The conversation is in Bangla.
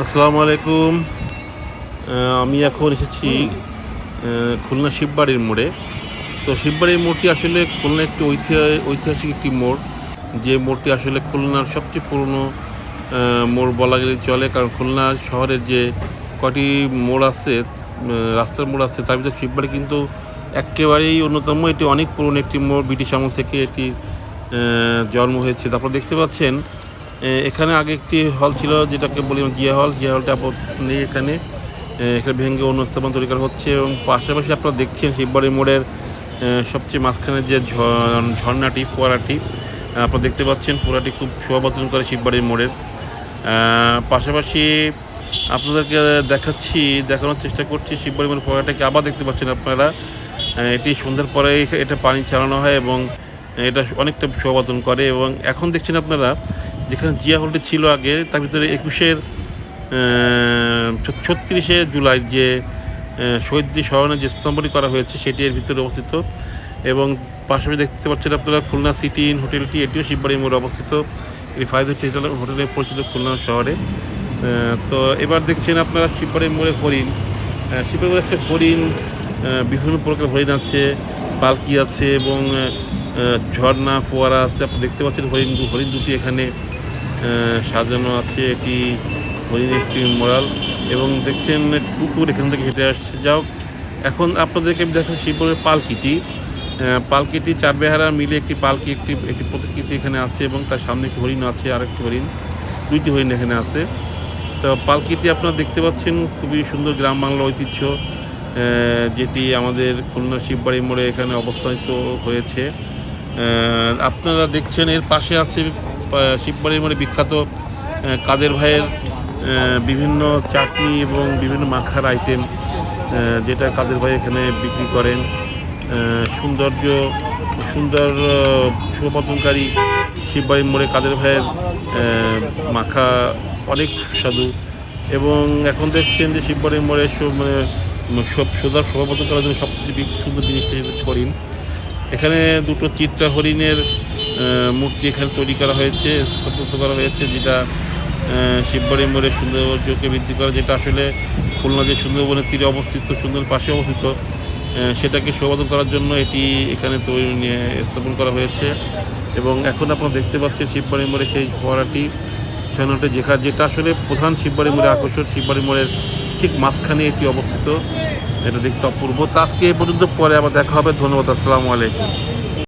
আসসালামু আলাইকুম। আমি এখন এসেছি খুলনা শিববাড়ির মোড়ে। তো শিববাড়ির মোড়টি আসলে খুলনা একটি ঐতিহাসিক একটি মোড়। যে মোড়টি আসলে খুলনার সবচেয়ে পুরনো মোড় বলা গেলে চলে। কারণ খুলনা শহরের যে কটি মোড় আছে, রাস্তার মোড় আছে, তার ভিতরে শিববাড়ি কিন্তু এক্কেবারেই অন্যতম। এটি অনেক পুরনো একটি মোড়, ব্রিটিশ আমল থেকে এটি জন্ম হয়েছে। তারপর দেখতে পাচ্ছেন এখানে আগে একটি হল ছিল, যেটাকে বলি জিয়া হল। জিয়া হলটা নেই এখানে। এখানে ভেঙে অন্য স্থাপন তৈরি করা হচ্ছে এবং পাশাপাশি আপনারা দেখছেন শিববাড়ি মোড়ের সবচেয়ে মাঝখানে যে ঝর্ণাটি, ফোয়ারাটি আপনারা দেখতে পাচ্ছেন। ফোয়ারাটি খুব শোভাবর্ধন করে শিববাড়ির মোড়ের। পাশাপাশি আপনাদেরকে দেখানোর চেষ্টা করছি শিববাড়ি মোড়ের ফোয়ারাটাকে আবার দেখতে পাচ্ছেন আপনারা। এটি সন্ধ্যার পরে এটা পানি চালানো হয় এবং এটা অনেকটা শোভাবর্ধন করে। এবং এখন দেখছেন আপনারা যেখানে জিয়া হলটি ছিল আগে, তার ভিতরে 36শে জুলাই যে শহীদদের স্মরণে যে স্তম্ভটি করা হয়েছে সেটি এর ভিতরে অবস্থিত। এবং পাশাপাশি দেখতে পাচ্ছেন আপনারা খুলনা সিটি ইন হোটেলটি, এটিও শিববাড়ি মোড়ে অবস্থিত। এটি ফাইভ হোটেলে পরিচিত খুলনা শহরে। তো এবার দেখছেন আপনারা শিববাড়ি মোড়ে হরিণ। শিববাড়ি মোড়ে একটা হরিণ, বিভিন্ন প্রকার হরিণ আছে, পালকি আছে এবং ঝর্ণা ফোয়ারা আছে। আপনি দেখতে পাচ্ছেন হরিণ দুটি এখানে সাজানো আছে। এটি হরিণের একটি মোড়াল এবং দেখছেন কুকুর এখান থেকে হেঁটে আসছে। যাও, এখন আপনাদেরকে আমি দেখাচ্ছি শিববাড়ির পালকিটি চার বেহারা মিলে একটি পালকি, একটি প্রতিকৃতি এখানে আছে এবং তার সামনে একটি হরিণ আছে, আর একটি হরিণ, দুইটি হরিণ এখানে আছে। তো পালকিটি আপনারা দেখতে পাচ্ছেন, খুবই সুন্দর গ্রাম বাংলার ঐতিহ্য, যেটি আমাদের খুলনা শিববাড়ি মোড়ে এখানে অবস্থানিত হয়েছে। আপনারা দেখছেন এর পাশে আছে শিববাড়ির মোড়ে বিখ্যাত কাদের ভাইয়ের বিভিন্ন চাটনি এবং বিভিন্ন মাখার আইটেম, যেটা কাদের ভাই এখানে বিক্রি করেন। সুন্দর শোভাবর্ধনকারী শিববাড়ির মোড়ে কাদের ভাইয়ের মাখা অনেক সুস্বাদু। এবং এখন দেখছেন যে শিববাড়ির মোড়ে শোভাবর্ধন করার জন্য সবচেয়ে সুন্দর জিনিসটা হচ্ছে হরিণ। এখানে দুটো চিত্রা হরিণের মূর্তি এখানে তৈরি করা হয়েছে, স্থাপত্য করা হয়েছে, যেটা শিববাড়ি মোড়ে সৌন্দর্যকে বৃদ্ধি করা, যেটা আসলে খুলনা যে সুন্দরবনের তীরে অবস্থিত, সুন্দর পাশে অবস্থিত, সেটাকে শোভাবর্ধন করার জন্য এটি এখানে স্থাপন করা হয়েছে। এবং এখন আপনারা দেখতে পাচ্ছেন শিববাড়ি মোড়ে সেই ফোয়ারাটি, ঝর্ণাটি, যেটা আসলে প্রধান শিববাড়ি মোড়ে আকর্ষণ। শিববাড়ি মোড়ের ঠিক মাঝখানে এটি অবস্থিত। এটা দেখতে অপূর্ব। তো আজকে এই পর্যন্ত, পরে আবার দেখা হবে। ধন্যবাদ। আসসালামু আলাইকুম।